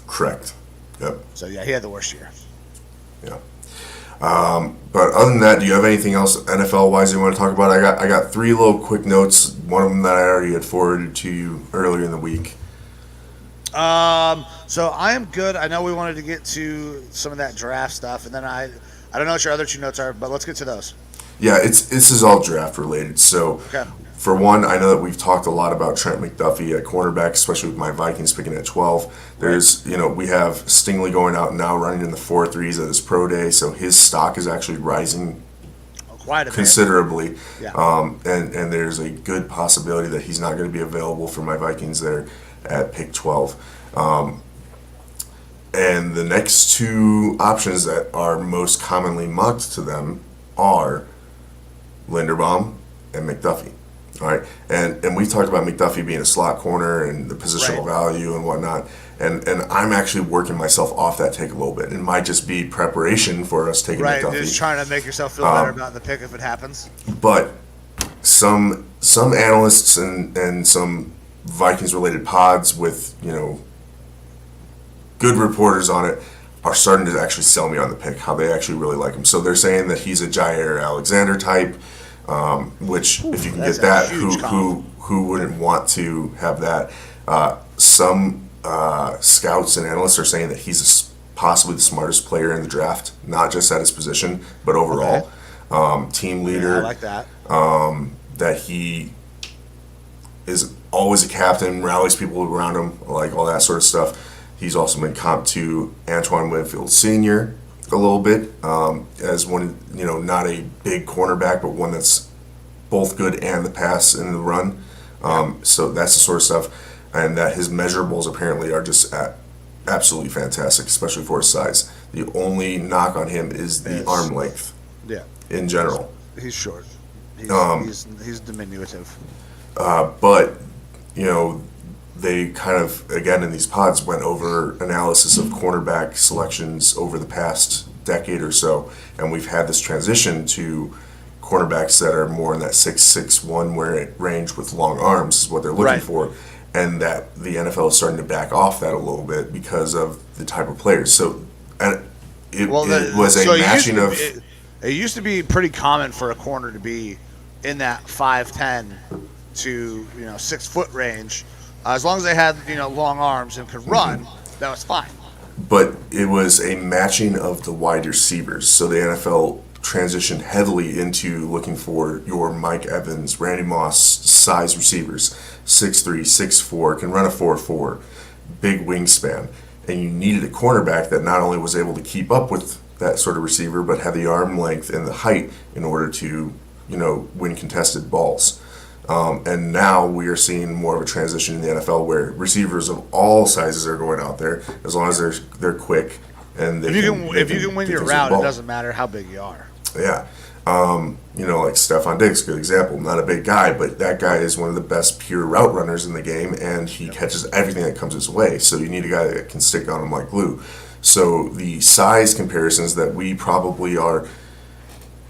Speaker 4: Correct. Yep.
Speaker 3: So, he had the worst year.
Speaker 4: Yeah. But other than that, do you have anything else NFL-wise you want to talk about? I got 3 little quick notes. One of them that I already had forwarded to you earlier in the week.
Speaker 3: So I am good. I know we wanted to get to some of that draft stuff, and then I don't know what your other 2 notes are, but let's get to those.
Speaker 4: Yeah, this is all draft related. So, For one, I know that we've talked a lot about Trent McDuffie at cornerback, especially with my Vikings picking at 12. There's, we have Stingley going out now running in the 4.3s at his pro day, so his stock is actually rising
Speaker 3: quite a
Speaker 4: considerably.
Speaker 3: Bit. Yeah.
Speaker 4: And there's a good possibility that he's not going to be available for my Vikings there at pick 12. And the next 2 options that are most commonly mocked to them are Linderbaum and McDuffie. All right, and we talked about McDuffie being a slot corner and the positional value and whatnot. And I'm actually working myself off that take a little bit. It might just be preparation for us taking
Speaker 3: right,
Speaker 4: McDuffie.
Speaker 3: just trying to make yourself feel better about the pick if it happens.
Speaker 4: But some analysts and some Vikings-related pods with, good reporters on it are starting to actually sell me on the pick, how they actually really like him. So they're saying that he's a Jair Alexander type, which if you can get that, who wouldn't want to have that? Some scouts and analysts are saying that he's possibly the smartest player in the draft, not just at his position, but overall. Okay. Team leader.
Speaker 3: I like that.
Speaker 4: That he is always a captain, rallies people around him, like all that sort of stuff. He's also been comped to Antoine Winfield Sr. a little bit as one, not a big cornerback, but one that's both good and the pass and the run. So that's the sort of stuff. And that his measurables apparently are just absolutely fantastic, especially for his size. The only knock on him is the arm length.
Speaker 3: Yeah.
Speaker 4: In general.
Speaker 3: He's short. He's diminutive.
Speaker 4: But, they kind of, again, in these pods, went over analysis of cornerback selections over the past decade or so. And we've had this transition to cornerbacks that are more in that 6'1" range with long arms is what they're looking for. And that the NFL is starting to back off that a little bit because of the type of players. So it was a matching of...
Speaker 3: It used to be pretty common for a corner to be in that 5'10" to 6 foot range. As long as they had long arms and could run, that was fine.
Speaker 4: But it was a matching of the wide receivers. So the NFL transitioned heavily into looking for your Mike Evans, Randy Moss size receivers, 6'3", 6'4", can run a 4.4, big wingspan. And you needed a cornerback that not only was able to keep up with that sort of receiver, but had the arm length and the height in order to, win contested balls. And now we are seeing more of a transition in the NFL where receivers of all sizes are going out there as long as they're quick and if you can
Speaker 3: win your route, it doesn't matter how big you are.
Speaker 4: Yeah. Like Stephon Diggs, good example. Not a big guy, but that guy is one of the best pure route runners in the game, and he catches everything that comes his way. So you need a guy that can stick on him like glue. So the size comparisons that we probably are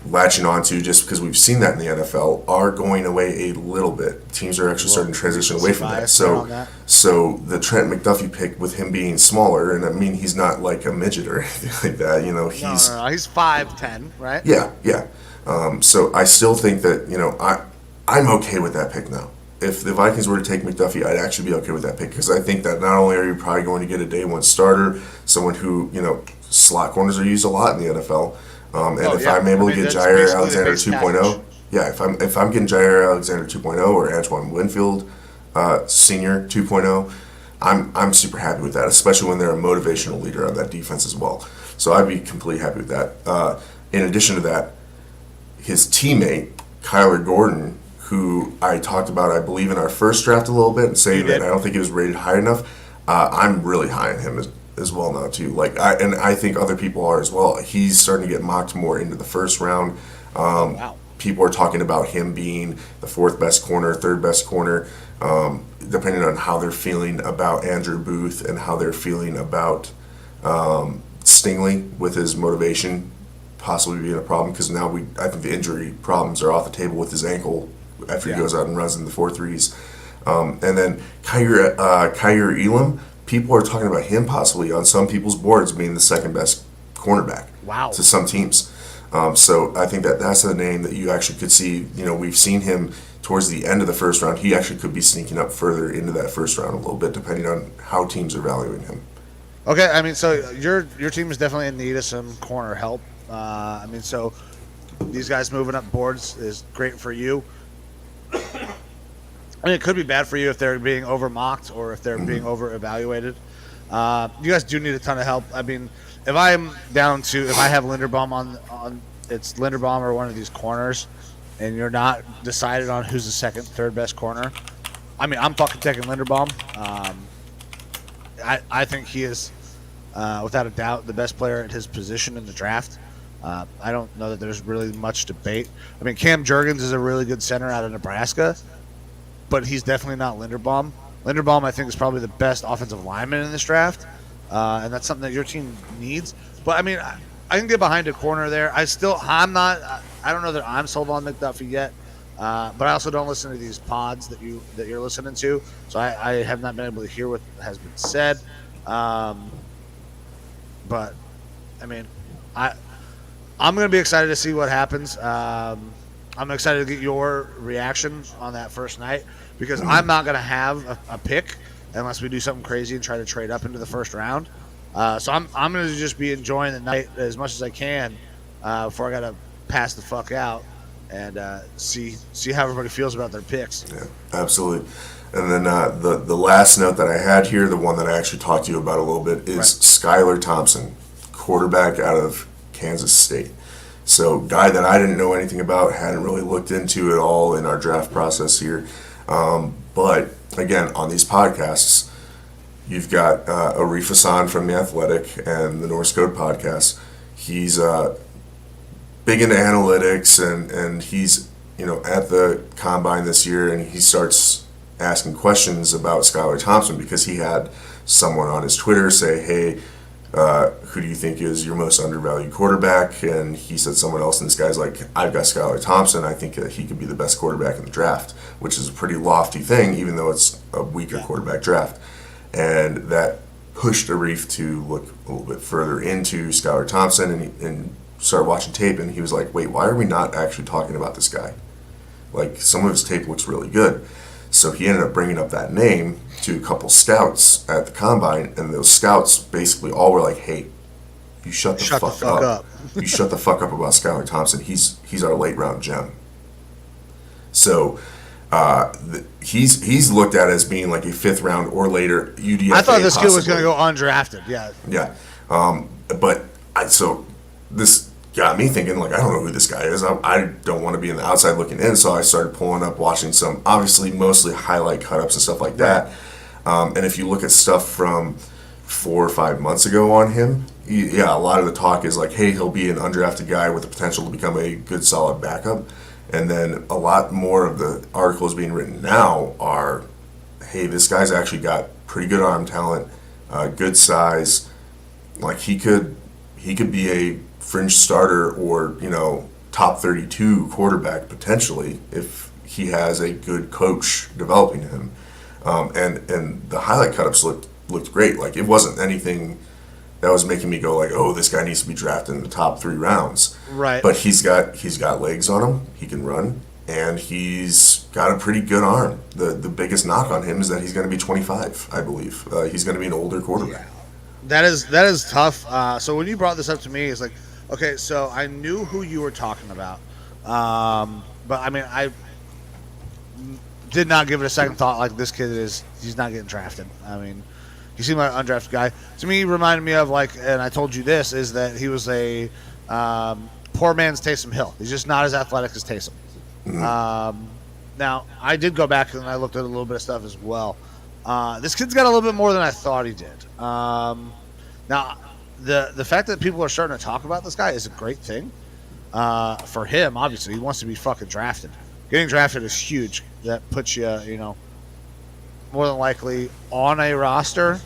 Speaker 4: latching onto just because we've seen that in the NFL are going away a little bit. Teams are actually starting to transition away from that. So the Trent McDuffie pick with him being smaller, and I mean he's not like a midget or anything like that.
Speaker 3: He's 5'10", right?
Speaker 4: Yeah. So I still think that I'm okay with that pick now. If the Vikings were to take McDuffie, I'd actually be okay with that pick because I think that not only are you probably going to get a day one starter, someone who slot corners are used a lot in the NFL. I'm able to get Jair Alexander 2.0, if I'm getting Jair Alexander 2.0 or Antoine Winfield Senior 2.0, I'm super happy with that, especially when they're a motivational leader on that defense as well. So I'd be completely happy with that. In addition to that, his teammate Kyler Gordon, who I talked about, I believe, in our first draft a little bit, and saying that I don't think he was rated high enough. I'm really high on him as well now too. I think other people are as well. He's starting to get mocked more into the first round.
Speaker 3: Wow.
Speaker 4: People are talking about him being the fourth best corner, third best corner, depending on how they're feeling about Andrew Booth and how they're feeling about Stingley with his motivation possibly being a problem. Because now I think the injury problems are off the table with his ankle after he goes out and runs in the 4.3s. And then Kyrie Elam. People are talking about him possibly on some people's boards being the second best cornerback to some teams. So I think that's a name that you actually could see. We've seen him towards the end of the first round. He actually could be sneaking up further into that first round a little bit, depending on how teams are valuing him.
Speaker 3: Okay, so your team is definitely in need of some corner help. So these guys moving up boards is great for you. It could be bad for you if they're being over-mocked or if they're being over-evaluated. You guys do need a ton of help. If I have Linderbaum on it's Linderbaum or one of these corners, and you're not decided on who's the second, third best corner, I'm fucking taking Linderbaum. I think he is, without a doubt, the best player at his position in the draft. I don't know that there's really much debate. Cam Jurgens is a really good center out of Nebraska, but he's definitely not Linderbaum. Linderbaum, I think, is probably the best offensive lineman in this draft, and that's something that your team needs. But I mean, I can get behind a corner there. I don't know that I'm sold on McDuffie yet, but I also don't listen to these pods that you're listening to, so I have not been able to hear what has been said. But I mean, I'm going to be excited to see what happens. I'm excited to get your reaction on that first night because I'm not going to have a pick unless we do something crazy and try to trade up into the first round. So I'm going to just be enjoying the night as much as I can before I got to pass the fuck out and see how everybody feels about their picks.
Speaker 4: Yeah, absolutely. And then the last note that I had here, the one that I actually talked to you about a little bit, is Skyler Thompson, quarterback out of Kansas State. So, guy that I didn't know anything about, hadn't really looked into at all in our draft process here. But, again, on these podcasts, you've got Arif Hassan from The Athletic and the Norse Code podcast. He's big into analytics, and he's at the combine this year, and he starts asking questions about Skyler Thompson because he had someone on his Twitter say, hey, who do you think is your most undervalued quarterback? And he said someone else, and this guy's like, I've got Skyler Thompson. I think that he could be the best quarterback in the draft, which is a pretty lofty thing, even though it's a weaker quarterback draft. And that pushed Arif to look a little bit further into Skyler Thompson and start watching tape, and he was like, wait, why are we not actually talking about this guy? Like, some of his tape looks really good. So he ended up bringing up that name to a couple scouts at the combine, and those scouts basically all were like, hey, you shut the fuck up. You shut the fuck up about Skyler Thompson. He's our late round gem. So he's looked at as being like a 5th round or later UDFA.
Speaker 3: I thought this kid was going to go undrafted. Yeah.
Speaker 4: Yeah. So this got me thinking, like, I don't know who this guy is. I don't want to be in the outside looking in, so I started pulling up, watching some, obviously, mostly highlight cut-ups and stuff like that. And if you look at stuff from 4 or 5 months ago on him, a lot of the talk is like, hey, he'll be an undrafted guy with the potential to become a good, solid backup. And then a lot more of the articles being written now are, hey, this guy's actually got pretty good arm talent, good size. Like, he could be a fringe starter or, top 32 quarterback potentially if he has a good coach developing him. And the highlight cut-ups looked great. Like, it wasn't anything that was making me go like, oh, this guy needs to be drafted in the top 3 rounds.
Speaker 3: Right.
Speaker 4: But he's got legs on him. He can run, and he's got a pretty good arm. The biggest knock on him is that he's going to be 25, I believe. He's going to be an older quarterback.
Speaker 3: Yeah. That is tough. So when you brought this up to me, it's like, okay, so I knew who you were talking about, but I mean, I did not give it a second thought. Like, this kid he's not getting drafted. I mean, he seemed like an undrafted guy. To me, he reminded me of, like, and I told you this, is that he was a poor man's Taysom Hill. He's just not as athletic as Taysom. Mm-hmm. Now, I did go back and I looked at a little bit of stuff as well. This kid's got a little bit more than I thought he did. Now, the fact that people are starting to talk about this guy is a great thing for him. Obviously, he wants to be fucking drafted. Getting drafted is huge. That puts you, more than likely on a roster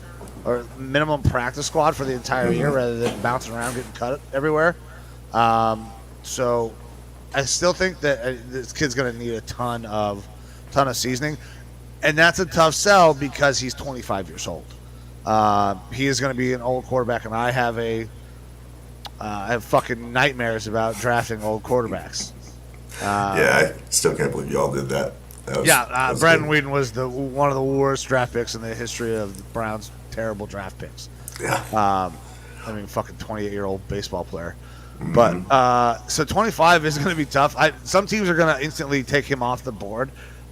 Speaker 3: or minimum practice squad for the entire year rather than bouncing around getting cut everywhere. So I still think that this kid's going to need a ton of seasoning, and that's a tough sell because he's 25 years old. He is going to be an old quarterback, and I have fucking nightmares about drafting old quarterbacks.
Speaker 4: I still can't believe y'all did that.
Speaker 3: Brandon Whedon was one of the worst draft picks in the history of the Browns' terrible draft picks.
Speaker 4: Yeah.
Speaker 3: Fucking 28-year-old baseball player. Mm-hmm. But so 25 is going to be tough. Some teams are going to instantly take him off the board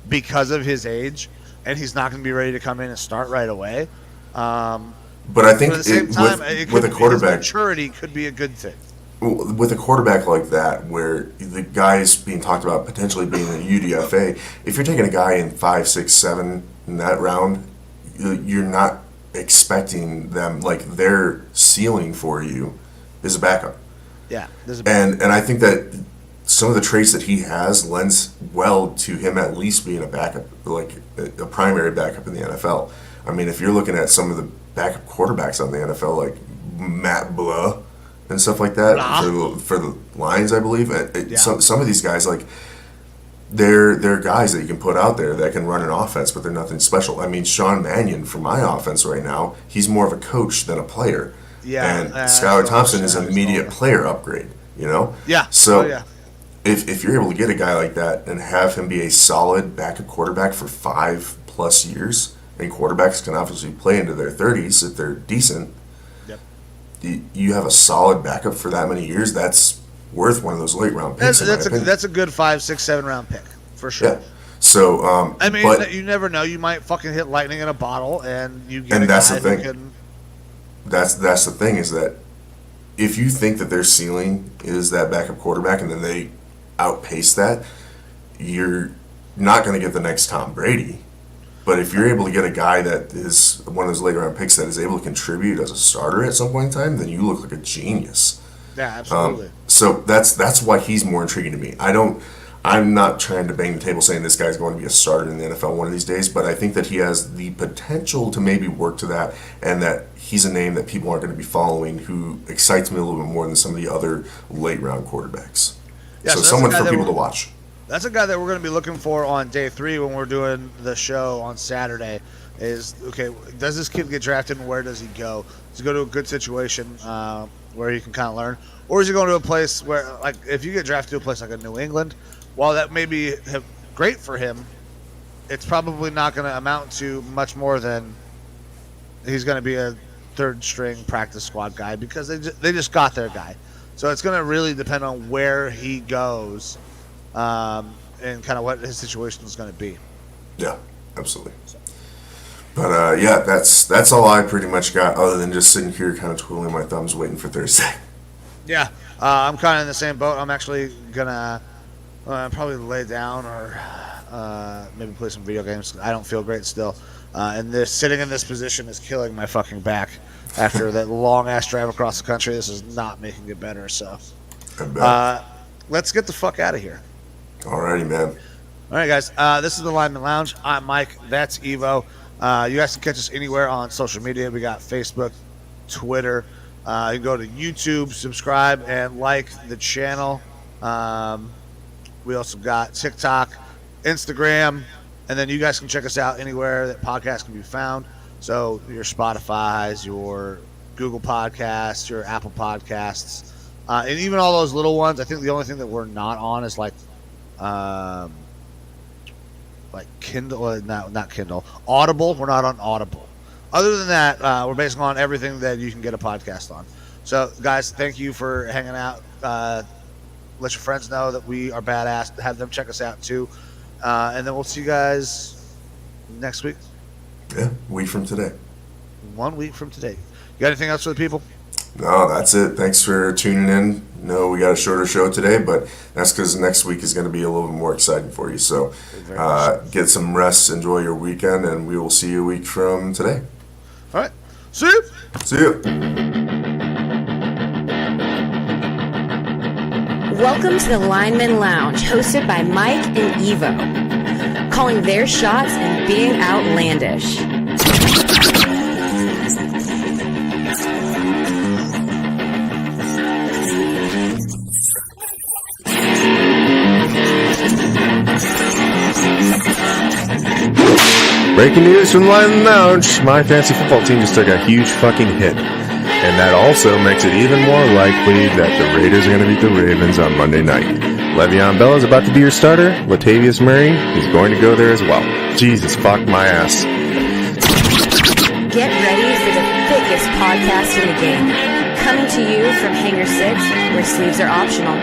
Speaker 3: because of his age, and he's not going to be ready to come in and start right away.
Speaker 4: But I think
Speaker 3: at the same time,
Speaker 4: with a quarterback,
Speaker 3: his maturity could be a good thing.
Speaker 4: With a quarterback like that, where the guy's being talked about potentially being a UDFA, if you're taking a guy in 5, 6, 7 in that round, you're not expecting them, like, their ceiling for you is a backup.
Speaker 3: Yeah.
Speaker 4: And I think that some of the traits that he has lends well to him at least being a backup, like a primary backup in the NFL. I mean, if you're looking at some of the backup quarterbacks on the NFL, like Matt Blah and stuff like that for the Lions, I believe. Some of these guys, like, they're guys that you can put out there that can run an offense, but they're nothing special. I mean, Sean Mannion for my offense right now, he's more of a coach than a player. Yeah, and Skyler Thompson is an immediate player upgrade. You know.
Speaker 3: Yeah.
Speaker 4: So if you're able to get a guy like that and have him be a solid backup quarterback for 5+ years, and quarterbacks can obviously play into their 30s if they're decent.
Speaker 3: Yep.
Speaker 4: You have a solid backup for that many years. That's worth one of those late round picks.
Speaker 3: That's a good 5, 6, 7 round pick for sure.
Speaker 4: Yeah. So
Speaker 3: I mean, but, you never know. You might fucking hit lightning in a bottle, and you get.
Speaker 4: And
Speaker 3: a
Speaker 4: that's
Speaker 3: guy
Speaker 4: the thing.
Speaker 3: Who can...
Speaker 4: That's the thing is that if you think that their ceiling is that backup quarterback, and then they outpace that, you're not going to get the next Tom Brady. But if you're able to get a guy that is one of those later round picks that is able to contribute as a starter at some point in time, then you look like a genius.
Speaker 3: Yeah, absolutely.
Speaker 4: So that's why he's more intriguing to me. I'm not trying to bang the table saying this guy's going to be a starter in the NFL one of these days, but I think that he has the potential to maybe work to that, and that he's a name that people aren't going to be following, who excites me a little bit more than some of the other late round quarterbacks. Yeah, so someone for people to watch.
Speaker 3: That's a guy that we're going to be looking for on day 3 when we're doing the show on Saturday. Is, okay, does this kid get drafted, and where does he go? Does he go to a good situation where he can kind of learn? Or is he going to a place where, like, if you get drafted to a place like a New England, while that may be great for him, it's probably not going to amount to much more than he's going to be a third-string practice squad guy, because they just got their guy. So it's going to really depend on where he goes and kind of what his situation is going to be.
Speaker 4: Yeah, absolutely. But, yeah, that's all I pretty much got, other than just sitting here kind of twiddling my thumbs waiting for Thursday.
Speaker 3: Yeah, I'm kind of in the same boat. I'm actually going to probably lay down or maybe play some video games. I don't feel great still. And sitting in this position is killing my fucking back. After that long-ass drive across the country, this is not making it better. So let's get the fuck out of here.
Speaker 4: Alrighty, man.
Speaker 3: All right, guys. This is the Lineman Lounge. I'm Mike. That's Evo. You guys can catch us anywhere on social media. We got Facebook, Twitter. You can go to YouTube, subscribe, and like the channel. We also got TikTok, Instagram, and then you guys can check us out anywhere that podcasts can be found. So your Spotify's, your Google Podcasts, your Apple Podcasts, and even all those little ones. I think the only thing that we're not on is like Kindle, not Kindle, Audible. We're not on Audible. Other than that, we're basically on everything that you can get a podcast on. So, guys, thank you for hanging out. Let your friends know that we are badass. Have them check us out, too. And then we'll see you guys next week.
Speaker 4: Yeah, a week from today.
Speaker 3: 1 week from today. You got anything else for the people?
Speaker 4: No, that's it. Thanks for tuning in. No, we got a shorter show today, but that's because next week is going to be a little bit more exciting for you. So get some rest, enjoy your weekend, and we will see you a week from today.
Speaker 3: All right. See you.
Speaker 4: See you.
Speaker 1: Welcome to the Lineman Lounge, hosted by Mike and Evo, calling their shots and being outlandish.
Speaker 2: Breaking news from the Lineman Lounge. My fantasy football team just took a huge fucking hit. And that also makes it even more likely that the Raiders are going to beat the Ravens on Monday night. Le'Veon Bell is about to be your starter. Latavius Murray is going to go there as well. Jesus, fuck my ass.
Speaker 1: Get ready for the thickest podcast in the game. Coming to you from Hangar 6, where sleeves are optional.